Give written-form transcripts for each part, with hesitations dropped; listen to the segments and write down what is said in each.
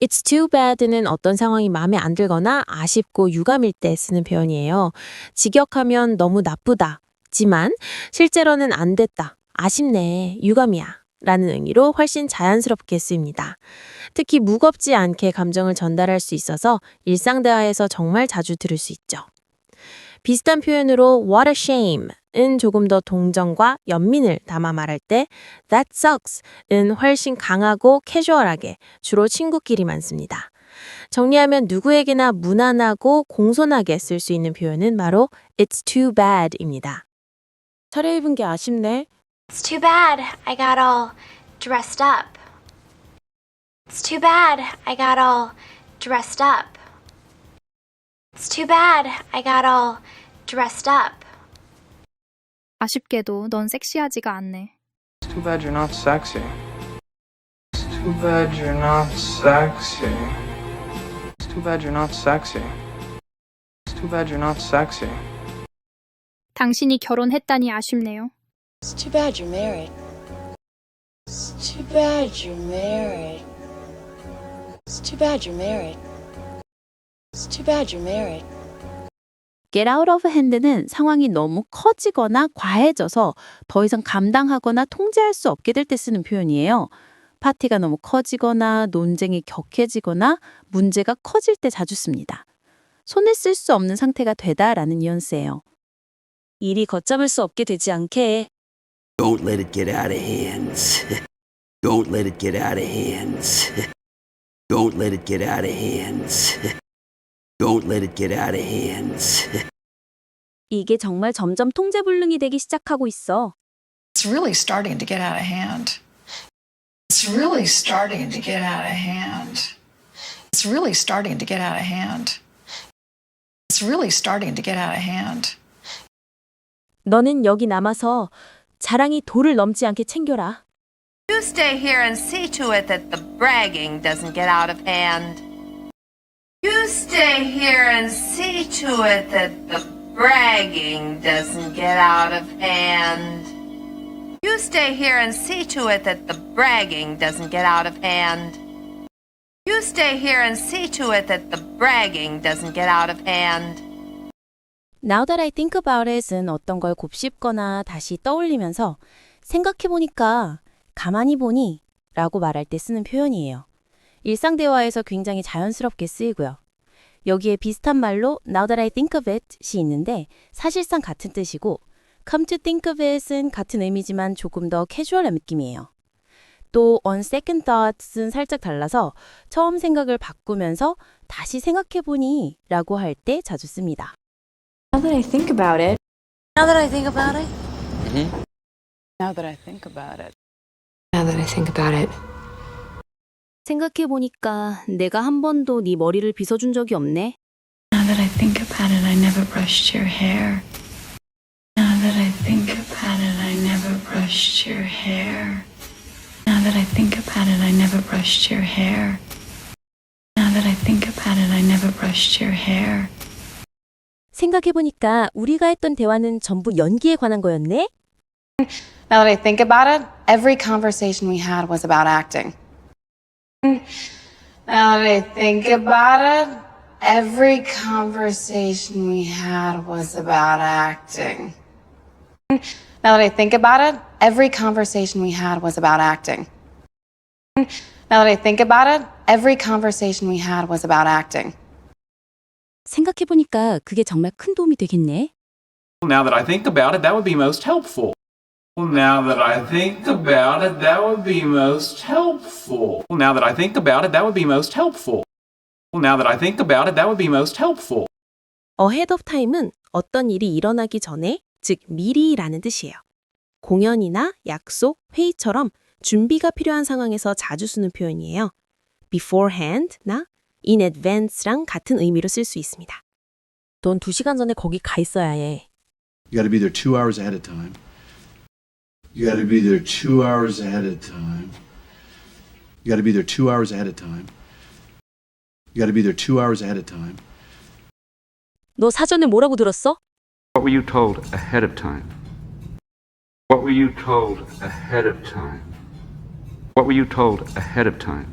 It's too bad는 어떤 상황이 마음에 안 들거나 아쉽고 유감일 때 쓰는 표현이에요. 직역하면 너무 나쁘다. 지만 실제로는 안 됐다. 아쉽네. 유감이야. 라는 의미로 훨씬 자연스럽게 쓰입니다. 특히 무겁지 않게 감정을 전달할 수 있어서 일상 대화에서 정말 자주 들을 수 있죠. 비슷한 표현으로 what a shame은 조금 더 동정과 연민을 담아 말할 때 that sucks은 훨씬 강하고 캐주얼하게 주로 친구끼리만 씁니다. 정리하면 누구에게나 무난하고 공손하게 쓸 수 있는 표현은 바로 it's too bad입니다. 차려입은 게 아쉽네. It's too bad I got all dressed up. It's too bad I got all dressed up. It's too bad I got all dressed up. 아쉽게도 넌 섹시하지가 않네. It's too bad you're not sexy. It's too bad you're not sexy. It's too bad you're not sexy. It's too bad you're not sexy. 당신이 결혼했다니 아쉽네요. It's too bad you're married. It's too bad you're married. It's too bad you're married. It's too bad you're married. get out of hand는 상황이 너무 커지거나 과해져서 더 이상 감당하거나 통제할 수 없게 될 때 쓰는 표현이에요. 파티가 너무 커지거나 논쟁이 격해지거나 문제가 커질 때 자주 씁니다. 손을 쓸 수 없는 상태가 되다라는 뉘앙스예요. 일이 걷잡을 수 없게 되지 않게 Don't let it get out of hands. Don't let it get out of hands. Don't let it get out of hands. Don't let it get out of hands. 이게 정말 점점 통제불능이 되기 시작하고 있어. It's really starting to get out of hand. It's really starting to get out of hand. It's really starting to get out of hand. It's really starting to get out of hand. 너는 여기 남아서 자랑이 도를 넘지 않게 챙겨라. You stay here and see to it that the bragging doesn't get out of hand. You stay here and see to it that the bragging doesn't get out of hand. You stay here and see to it that the bragging doesn't get out of hand. You stay here and see to it that the bragging doesn't get out of hand. Now that I think about it은 어떤 걸 곱씹거나 다시 떠올리면서 생각해보니까, 가만히 보니 라고 말할 때 쓰는 표현이에요. 일상 대화에서 굉장히 자연스럽게 쓰이고요. 여기에 비슷한 말로 Now that I think of it이 있는데 사실상 같은 뜻이고 Come to think of it은 같은 의미지만 조금 더 캐주얼한 느낌이에요. 또 On second thought은 살짝 달라서 처음 생각을 바꾸면서 다시 생각해보니 라고 할 때 자주 씁니다. Now that I think about it. Now that I think about it. Now that I think about it. Now that I think about it. 생각해보니까 내가 한 번도 네 머리를 빗어준 적이 없네. Now that I think about it, I never brushed your hair. Now that I think about it, I never brushed your hair. Now that I think about it, I never brushed your hair. Now that I think about it, I never brushed your hair. 생각해보니까 우리가 했던 대화는 전부 연기에 관한 거였네? Now that I think about it, every conversation we had was about acting. Now that I think about it, every conversation we had was about acting. Now that I think about it, every conversation we had was about acting. Now that I think about it, every conversation we had was about acting. 생각해보니까 그게 정말 큰 도움이 되겠네. Now that I think about it, that would be most helpful. Now that I think about it, that would be most helpful. Now that I think about it, that would be most helpful. Now that I think about it, that would be most helpful. ahead of time은 어떤 일이 일어나기 전에, 즉 미리라는 뜻이에요. 공연이나 약속, 회의처럼 준비가 필요한 상황에서 자주 쓰는 표현이에요. beforehand나 in advance랑 같은 의미로 쓸 수 있습니다. 넌 2시간 전에 거기 가 있어야 해. You got to be there 2 hours ahead of time. You got to be there 2 hours ahead of time. You got to be there 2 hours ahead of time. You got to be there 2 hours ahead of time. 너 사전에 뭐라고 들었어? What were you told ahead of time? What were you told ahead of time? What were you told ahead of time?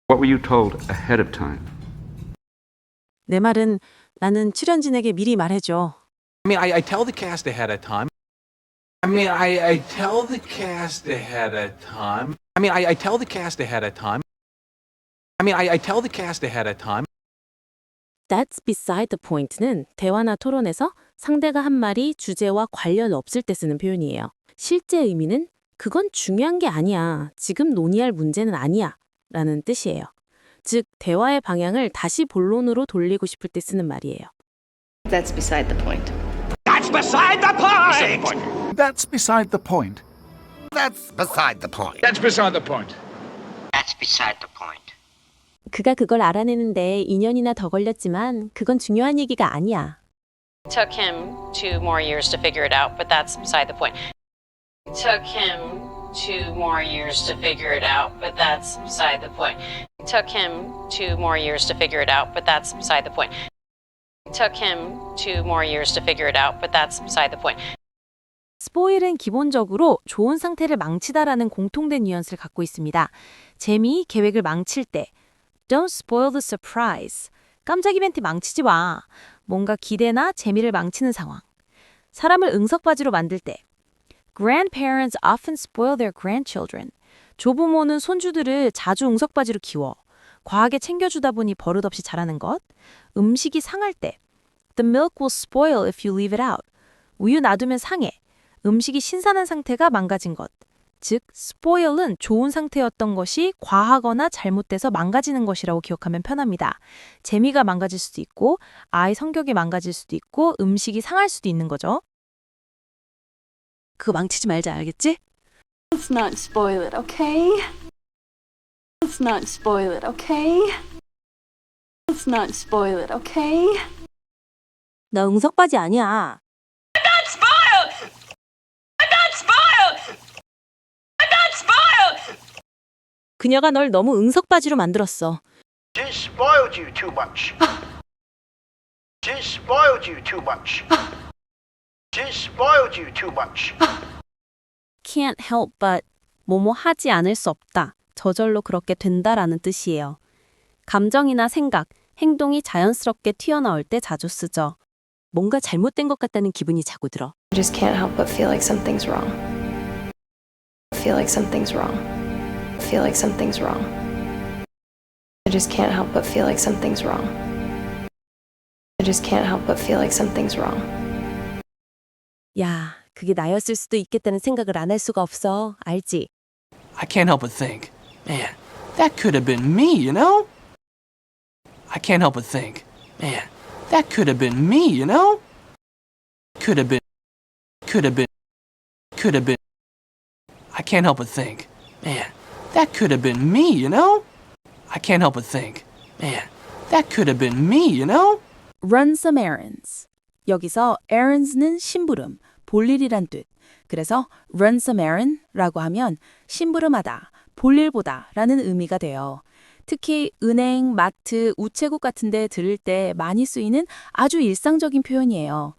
What were you told ahead of time? 내 말은 나는 출연진에게 미리 말해줘. I mean, I tell the cast ahead of time. I tell the cast ahead of time. I tell the cast ahead of time. I tell the cast ahead of time. That's beside the point는 대화나 토론에서 상대가 한 말이 주제와 관련 없을 때 쓰는 표현이에요. 실제 의미는 그건 중요한 게 아니야. 지금 논의할 문제는 아니야. 라는 뜻이에요. 즉, 대화의 방향을 다시 본론으로 돌리고 싶을 때 쓰는 말이에요. That's beside the point. That's beside the point! That's beside the point. That's beside the point. That's beside the point. That's beside the point. 그가 그걸 알아내는데 2년이나 더 걸렸지만 그건 중요한 얘기가 아니야. Took him 2 more years to figure it out, but that's beside the point. Took him 2 more years to figure it out, but that's beside the point. Took him 2 more years to figure it out, but that's beside the point. Took him 2 more years to figure it out, but that's beside the point. 스포일은 기본적으로 좋은 상태를 망치다라는 공통된 뉘앙스를 갖고 있습니다. 재미, 계획을 망칠 때 Don't spoil the surprise. 깜짝 이벤트 망치지 마. 뭔가 기대나 재미를 망치는 상황. 사람을 응석바지로 만들 때 Grandparents often spoil their grandchildren. 조부모는 손주들을 자주 응석바지로 키워. 과하게 챙겨주다 보니 버릇없이 자라는 것. 음식이 상할 때 The milk will spoil if you leave it out. 우유 놔두면 상해. 음식이 신선한 상태가 망가진 것. 즉, spoil은 좋은 상태였던 것이 과하거나 잘못돼서 망가지는 것이라고 기억하면 편합니다. 재미가 망가질 수도 있고, 아이 성격이 망가질 수도 있고, 음식이 상할 수도 있는 거죠. 그거 망치지 말자, 알겠지? Let's not spoil it, okay? Let's not spoil it, okay? Let's not spoil it, okay? 나 응석바지 아니야. 그녀가 널 너무 응석바지로 만들었어. She spoiled you too much. She spoiled you too much. She spoiled you too much. Can't help but 뭐뭐 하지 않을 수 없다. 저절로 그렇게 된다라는 뜻이에요. 감정이나 생각, 행동이 자연스럽게 튀어나올 때 자주 쓰죠. 뭔가 잘못된 것 같다는 기분이 자꾸 들어. I just can't help but feel like something's wrong. Feel like something's wrong. Feel like something's wrong. I just can't help but feel like something's wrong. I just can't help but feel like something's wrong. 야, 그게 나였을 수도 있겠다는 생각을 안 할 수가 없어. 알지? I can't help but think, man, that could have been me, you know? I can't help but think, man, that could have been me, you know? Could have been. I can't help but think, man, that could have been me, you know? I can't help but think, man, that could have been me, you know? Run some errands. 여기서 errands는 심부름, 볼일이란 뜻. 그래서 run some errand라고 하면 심부름하다, 볼일보다 라는 의미가 돼요. 특히 은행, 마트, 우체국 같은 데 들을 때 많이 쓰이는 아주 일상적인 표현이에요.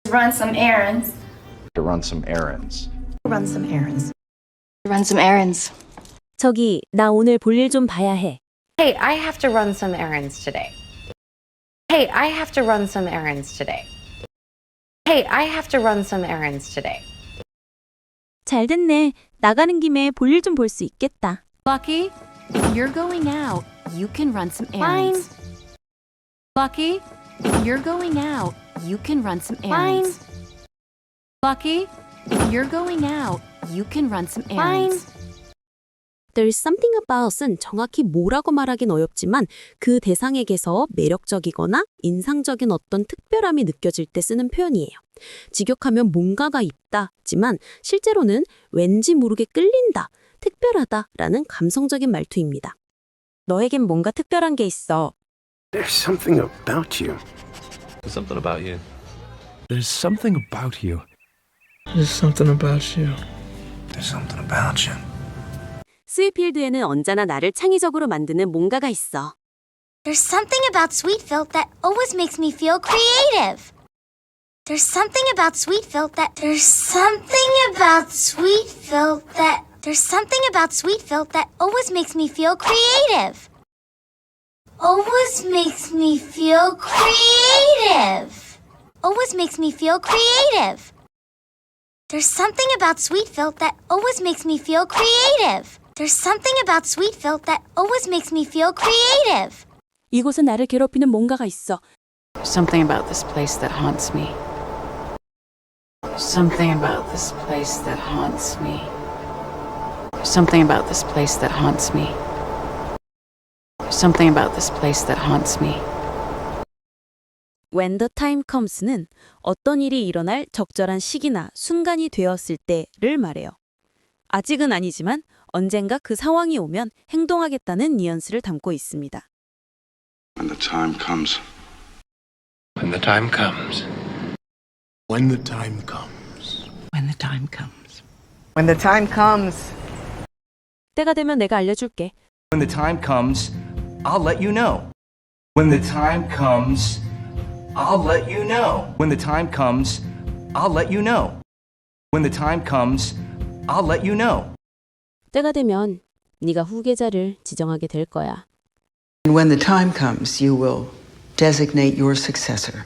Run some errands. To run some errands. Run some errands. Run some errands. 저기, 나 오늘 볼일 좀 봐야 해. Hey, I have to run some errands today. Hey, I have to run some errands today. Hey, I have to run some errands today. 잘 됐네. 나가는 김에 볼일 좀 볼 수 있겠다. Lucky, if you're going out, you can run some errands. Lucky, if you're going out, you can run some errands. Lucky, if you're going out, you can run some errands. There's something about은 정확히 뭐라고 말하긴 어렵지만 그 대상에게서 매력적이거나 인상적인 어떤 특별함이 느껴질 때 쓰는 표현이에요. 직역하면 뭔가가 있다지만 실제로는 왠지 모르게 끌린다, 특별하다라는 감성적인 말투입니다. 너에겐 뭔가 특별한 게 있어. There's something about you. There's something about you. There's something about you. There's something about you. There's something about you. 스위필드에는 언제나 나를 창의적으로 만드는 뭔가가 있어. There's something about Sweetfield that always makes me feel creative. There's something about Sweetfield that There's something about Sweetfield that always makes me feel creative. Always makes me feel creative. Always makes me feel creative. There's something about Sweetfield that always makes me feel creative. There's something about Sweetfield that always makes me feel creative. 이곳은 나를 괴롭히는 뭔가가 있어. Something about this place that haunts me. Something about this place that haunts me. Something about this place that haunts me. Something about this place that haunts me. When the time comes는 어떤 일이 일어날 적절한 시기나 순간이 되었을 때를 말해요. 아직은 아니지만 언젠가 그 상황이 오면 행동하겠다는 뉘앙스를 담고 있습니다. When the time comes. When the time comes. When the time comes. When the time comes. When the time comes. 때가 되면 내가 알려줄게. When the time comes, I'll let you know. When the time comes, I'll let you know. When the time comes, I'll let you know. When the time comes, I'll let you know. 때가 되면 네가 후계자를 지정하게 될 거야. And when the time comes, you will designate your successor.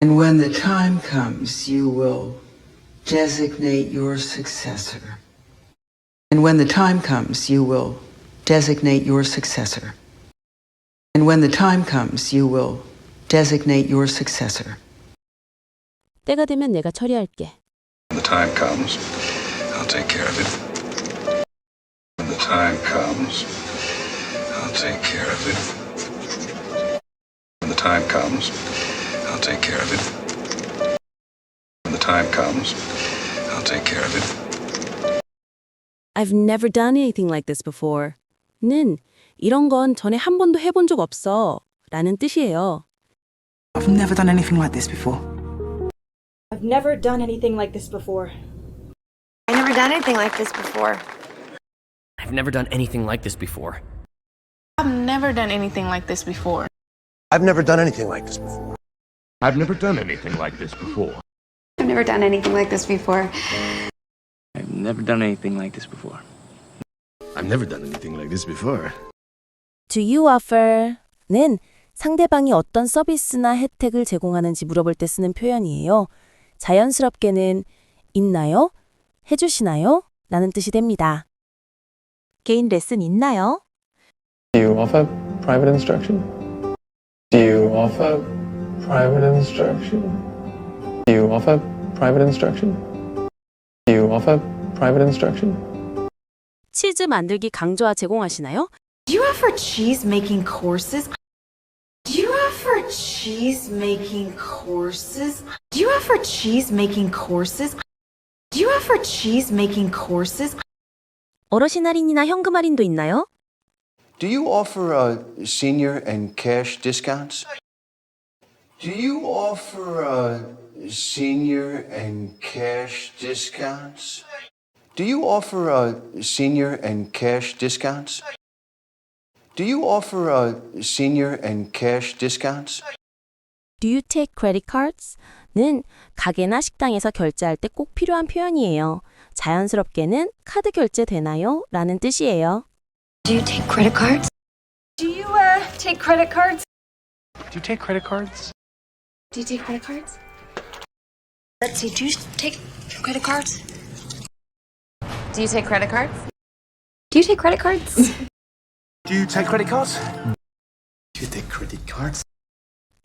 And when the time comes, you will designate your successor. And when the time comes, you will designate your successor. And when the time comes, you will designate your successor. 때가 되면 내가 처리할게. When the time comes, I'll take care of it. When the time comes, I'll take care of it. When the time comes, I'll take care of it. When the time comes, I'll take care of it. I've never done anything like this before. 는 이런 건 전에 한 번도 해본 적 없어 라는 뜻이에요. I've never done anything like this before. I've never done anything like this before. I never done anything like this before. I've never done anything like this before. I've never done anything like this before. I've never done anything like this before. I've never done anything like this before. I've never done anything like this before. I've never done anything like this before. I've never done anything like this before. Do you offer?는 상대방이 어떤 서비스나 혜택을 제공하는지 물어볼 때 쓰는 표현이에요. 자연스럽게는 있나요? 해주시나요? 라는 뜻이 됩니다. 개인 레슨 있나요? Do you offer private instruction? Do you offer private instruction? Do you offer private instruction? Do you offer private instruction? 치즈 만들기 강좌 제공하시나요? Do you offer cheese making courses? Do you offer cheese making courses? Do you offer cheese making courses? Do you offer cheese making courses? 어르신 할인이나 현금 할인도 있나요? Do you offer senior and cash discounts? Do you offer senior and cash discounts? Do you offer senior and cash discounts? Do you offer senior and cash discounts? Do you take credit cards? 는 가게나 식당에서 결제할 때 꼭 필요한 표현이에요. 자연스럽게는 카드 결제 되나요? 라는 뜻이에요. Do you take credit cards? Do you take credit cards? Do you take credit cards? Do you take credit cards? Let's see, do you take credit cards? Do you take credit cards? Do you take credit cards? Do you take credit cards? Do you take credit cards?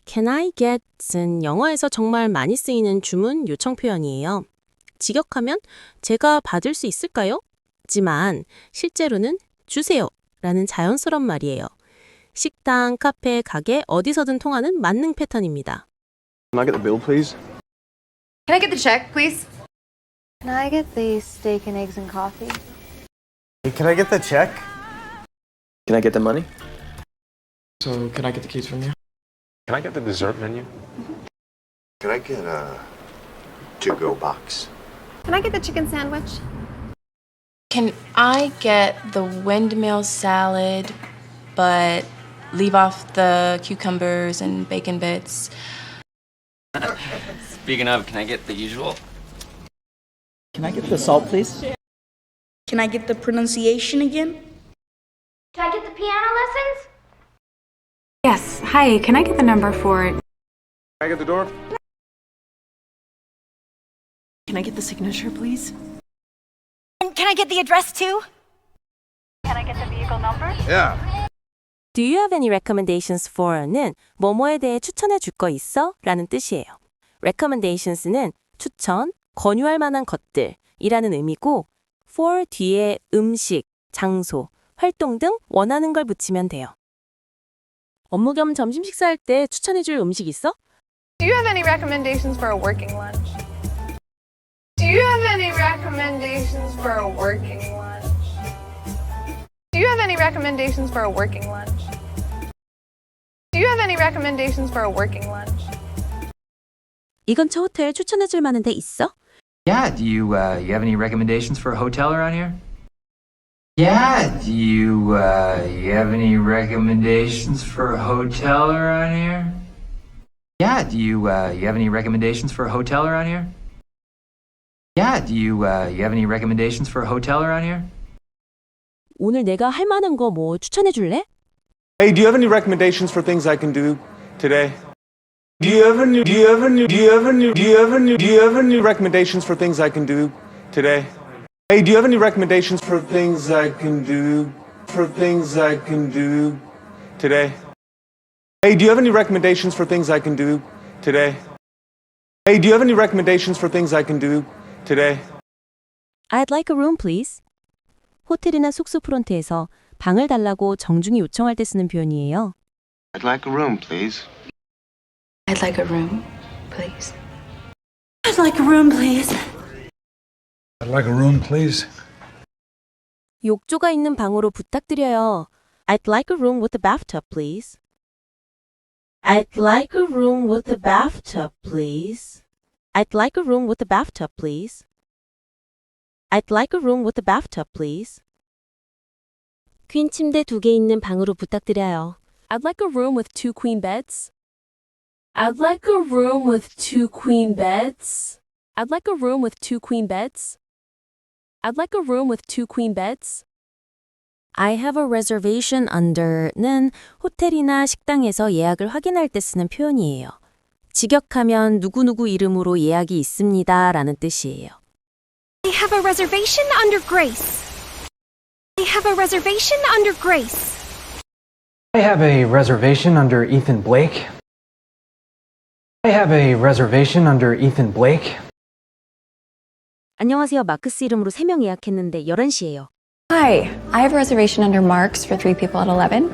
Can I get은 영어에서 정말 많이 쓰이는 주문 요청 표현이에요. 직역하면 제가 받을 수 있을까요? 지만 실제로는 주세요 라는 자연스러운 말이에요. 식당, 카페, 가게 어디서든 통하는 만능 패턴입니다. Can I get the bill, please? Can I get the check, please? Can I get the steak and eggs and coffee? Hey, can I get the check? Can I get the money? So, can I get the keys from you? Can I get the dessert menu? Can I get a to-go box? Can I get the chicken sandwich? Can I get the windmill salad, but leave off the cucumbers and bacon bits? Speaking of, can I get the usual? Can I get the salt, please? Can I get the pronunciation again? Can I get the piano lessons? Yes. Hi, can I get the number for it? Can I get the door? Can I get the signature, please? And can I get the address too? Can I get the vehicle number? Yeah. Do you have any recommendations for?는 뭐뭐에 대해 추천해 줄 거 있어? 라는 뜻이에요. recommendations는 추천, 권유할 만한 것들이라는 의미고 for 뒤에 음식, 장소, 활동 등 원하는 걸 붙이면 돼요. 업무 겸 점심 식사할 때 추천해 줄 음식 있어? Do you have any recommendations for a working lunch? Do you have any recommendations for a working lunch? Do you have any recommendations for a working lunch? Do you have any recommendations for a working lunch? 이 근처 호텔 추천해 줄 만한 데 있어? Yeah, do you have any recommendations for a hotel around here? Yeah, do you have any recommendations for a hotel around here? Yeah, do you have any recommendations for a hotel around here? Yeah, do you have any recommendations for a hotel around here? 오늘 내가 할 만한 거 뭐 추천해 줄래? Hey, do you have any recommendations for things I can do today? Do you have any recommendations for things I can do today? Hey, do you have any recommendations for things I can do today? Hey, do you have any recommendations for things I can do today? Hey, do you have any recommendations for things I can do today? I'd like a room, please. 호텔이나 숙소 프론트에서 방을 달라고 정중히 요청할 때 쓰는 표현이에요. I'd like a room, please. I'd like a room, please. I'd like a room, please. I'd like a room, please. 욕조가 있는 방으로 부탁드려요. I'd like a room with a bathtub, please. I'd like a room with a bathtub, please. I'd like a room with a bathtub, please. I'd like a room with a bathtub, please. 퀸 침대 2개 있는 방으로 부탁드려요. I'd like a room with 2 queen beds. I'd like a room with 2 queen beds. I'd like a room with 2 queen beds. I'd like a room with 2 queen beds. I have a reservation under는 호텔이나 식당에서 예약을 확인할 때 쓰는 표현이에요. 직역하면 누구누구 이름으로 예약이 있습니다 라는 뜻이에요. I have a reservation under Grace. I have a reservation under Grace. I have a reservation under Ethan Blake. I have a reservation under Ethan Blake. 안녕하세요. 마크스 이름으로 3명 예약했는데 11시예요. Hi, I have a reservation under Mark's for 3 people at 11.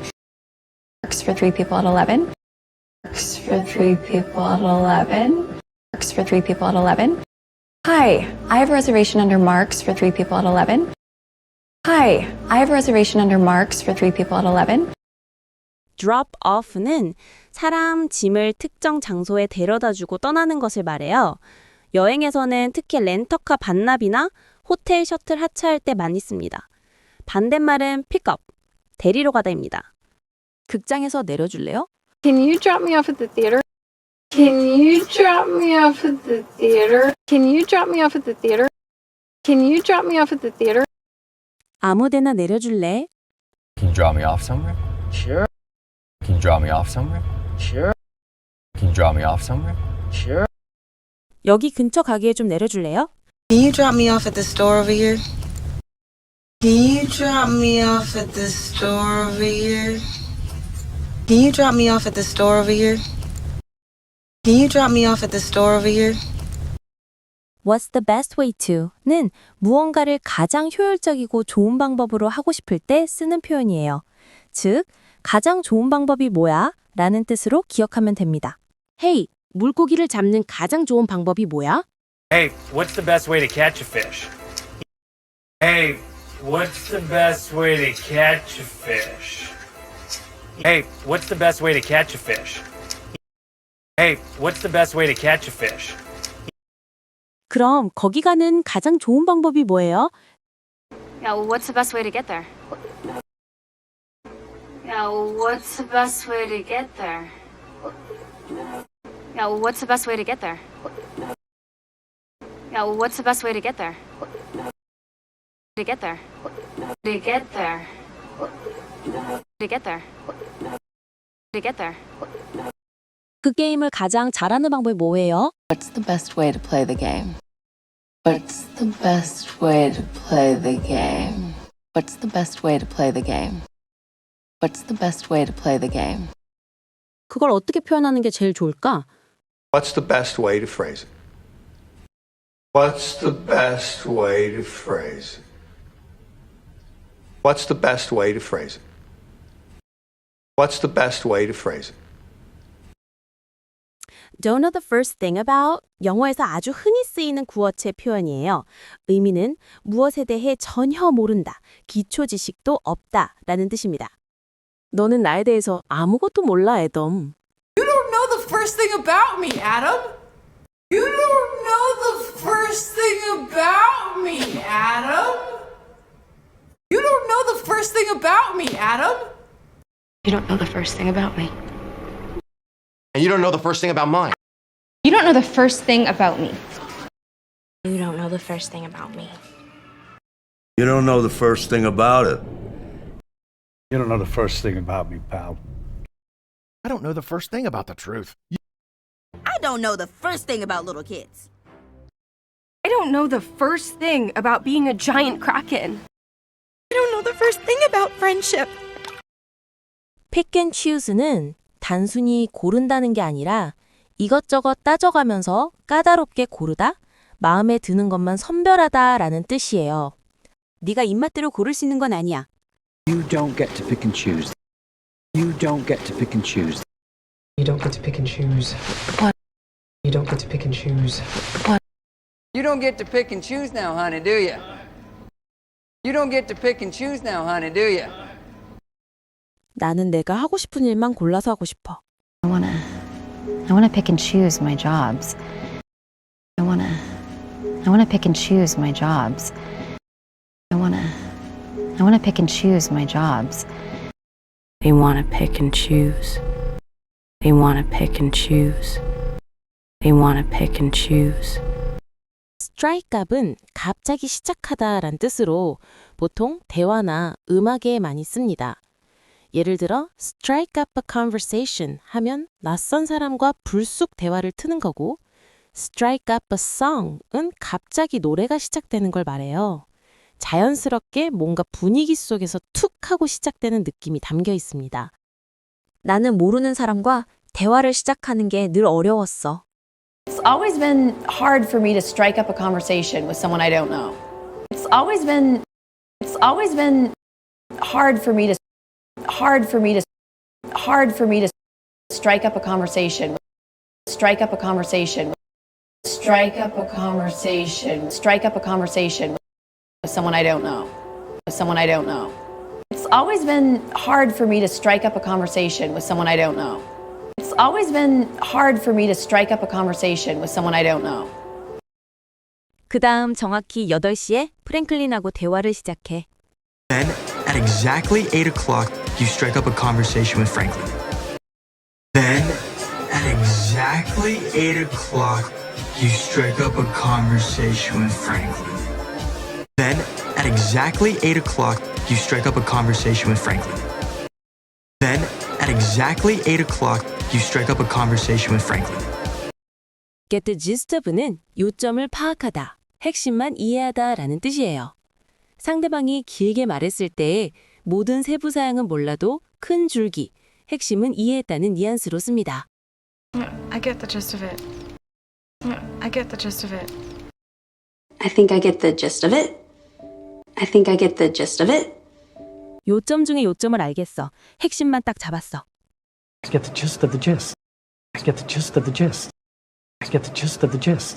Mark's for 3 people at 11. Mark's for 3 people at 11. Mark's for 3 people at 11. Hi, I have a reservation under Mark's for 3 people at 11. Hi, I have a reservation under Mark's for 3 people at 11. drop off는 사람, 짐을 특정 장소에 데려다주고 떠나는 것을 말해요. 여행에서는 특히 렌터카 반납이나 호텔 셔틀 하차할 때 많이 씁니다. 반대말은 pick up, 데리러 가다입니다. 극장에서 내려줄래요? Can you drop me off at the theater? Can you drop me off at the theater? Can you drop me off at the theater? Can you drop me off at the theater? 아무데나 내려줄래? Can you drop me off somewhere? Sure. Can you drop me off somewhere? Sure. Can you drop me off somewhere? Sure. 여기 근처 가게에 좀 내려줄래요? Can you drop me off at the store over here? Can you drop me off at the store over here? Can you drop me off at the store over here? Can you drop me off at the store over here? What's the best way to?는 무언가를 가장 효율적이고 좋은 방법으로 하고 싶을 때 쓰는 표현이에요. 즉, 가장 좋은 방법이 뭐야? 라는 뜻으로 기억하면 됩니다. Hey, 물고기를 잡는 가장 좋은 방법이 뭐야? Hey, what's the best way to catch a fish? Hey, what's the best way to catch a fish? Hey, what's the best way to catch a fish? Hey, what's the best way to catch a fish? 그럼 거기 가는 가장 좋은 방법이 뭐예요? Yeah, well, what's the best way to get there? Yeah, well, what's the best way to get there? Yeah, well, what's the best way to get there? Yeah, well, what's the best way to get there? To get there. To get there. To get there. To get there. 그 게임을 가장 잘하는 방법이 뭐예요? What's the best way to play the game? What's the best way to play the game? What's the best way to play the game? What's the best way to play the game? 그걸 어떻게 표현하는 게 제일 좋을까? What's the best way to phrase it? What's the best way to phrase it? What's the best way to phrase it? What's the best way to phrase it? Don't know the first thing about 영어에서 아주 흔히 쓰이는 구어체 표현이에요. 의미는 무엇에 대해 전혀 모른다, 기초 지식도 없다 라는 뜻입니다. 너는 나에 대해서 아무것도 몰라, 애덤. You don't know the first thing about me, Adam. You don't know the first thing about me, Adam. You don't know the first thing about me, Adam. You don't know the first thing about me. And you don't know the first thing about mine. You don't know the first thing about me. You don't know the first thing about me. You don't know the first thing about it. You don't know the first thing about me, pal. I don't know the first thing about the truth. I don't know the first thing about little kids. I don't know the first thing about being a giant kraken. I don't know the first thing about friendship. Pick and choose는 단순히 고른다는 게 아니라 이것저것 따져가면서 까다롭게 고르다, 마음에 드는 것만 선별하다라는 뜻이에요. 네가 입맛대로 고를 수 있는 건 아니야. You don't get to pick and choose. You don't get to pick and choose. You don't get to pick and choose. What? You don't get to pick and choose. What? You don't get to pick and choose now, honey, do you? You don't get to pick and choose now, honey, do you? 나는 내가 하고 싶은 일만 골라서 하고 싶어. I wanna pick and choose my jobs. I wanna pick and choose my jobs. I wanna pick and choose my jobs. They wanna pick and choose. They wanna pick and choose. They wanna pick and choose. strike up은 갑자기 시작하다란 뜻으로 보통 대화나 음악에 많이 씁니다. 예를 들어 strike up a conversation 하면 낯선 사람과 불쑥 대화를 트는 거고 strike up a song은 갑자기 노래가 시작되는 걸 말해요. 자연스럽게 뭔가 분위기 속에서 툭 하고 시작되는 느낌이 담겨 있습니다. 나는 모르는 사람과 대화를 시작하는 게 늘 어려웠어. It's always been hard for me to strike up a conversation with someone I don't know. It's always been hard for me to strike up a conversation with someone I don't know. It's always been hard for me to strike up a conversation with someone I don't know. It's always been hard for me to strike up a conversation with someone I don't know. 그 다음 정확히 8시에 프랭클린하고 대화를 시작해. Then, at exactly 8 o'clock, you strike up a conversation with Franklin. Then, at exactly 8 o'clock, you strike up a conversation with Franklin. Then, at exactly 8 o'clock, you strike up a conversation with Franklin. Then, at exactly 8 o'clock, you strike up a conversation with Franklin. Get the gist of는 요점을 파악하다, 핵심만 이해하다 라는 뜻이에요. 상대방이 길게 말했을 때 모든 세부 사항은 몰라도 큰 줄기, 핵심은 이해했다는 뉘앙스로 씁니다. I get the gist of it. I get the gist of it. I think I get the gist of it. I think I get the gist of it. 요점 중에 요점을 알겠어. 핵심만 딱 잡았어. I get the gist of the gist. I get the gist of the gist. I get the gist of the gist.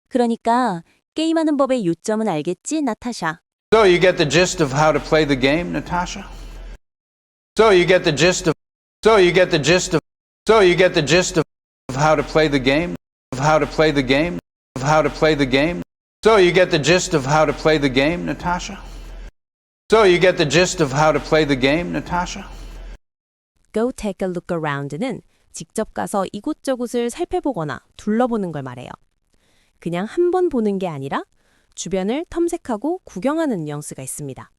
그러니까 게임하는 법의 요점은 알겠지, 나타샤? So you get the gist of how to play the game, Natasha? So you get the gist of how to play the game, So you get the gist of how to play the game, Natasha? So you get the gist of how to play the game, Natasha? Go take a look around는 직접 가서 이곳저곳을 살펴보거나 둘러보는 걸 말해요. 그냥 한 번 보는 게 아니라 주변을 탐색하고 구경하는 뉘앙스가 있습니다.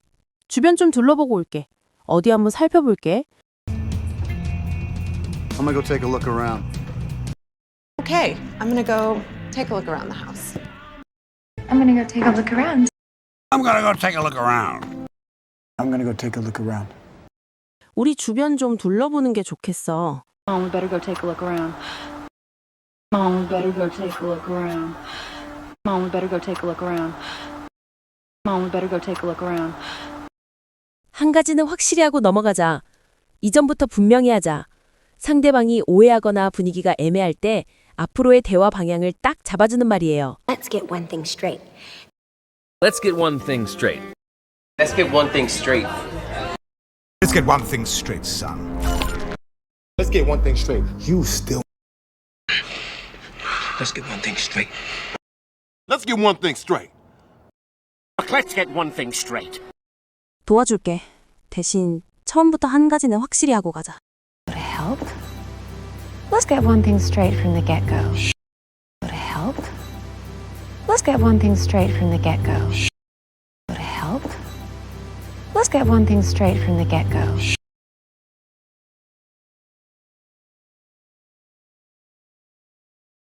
주변 좀 둘러보고 올게. 어디 한번 살펴볼게. I'm gonna go take a look around. Okay, I'm gonna go take a look around the house. I'm gonna go take a look around. I'm gonna go take a look around. I'm gonna go take a look around. 우리 주변 좀 둘러보는 게 좋겠어. Mom, we better go take a look around. Mom, we better go take a look around. Mom, we better go take a look around. Mom, we better go take a look around. 한 가지는 확실히 하고 넘어가자. 이전부터 분명히 하자. 상대방이 오해하거나 분위기가 애매할 때 앞으로의 대화 방향을 딱 잡아주는 말이에요. Let's get one thing straight. Let's get one thing straight. Let's get one thing straight. Let's get one thing straight, son. Let's get one thing straight. You still. Let's get one thing straight. Let's get one thing straight. Let's get one thing straight. 도와줄게. 대신 처음부터 한 가지는 확실히 하고 가자. Would it help? Let's get one thing straight from the get-go. Would it help? Let's get one thing straight from the get-go. Would it help? Let's get one thing straight from the get-go.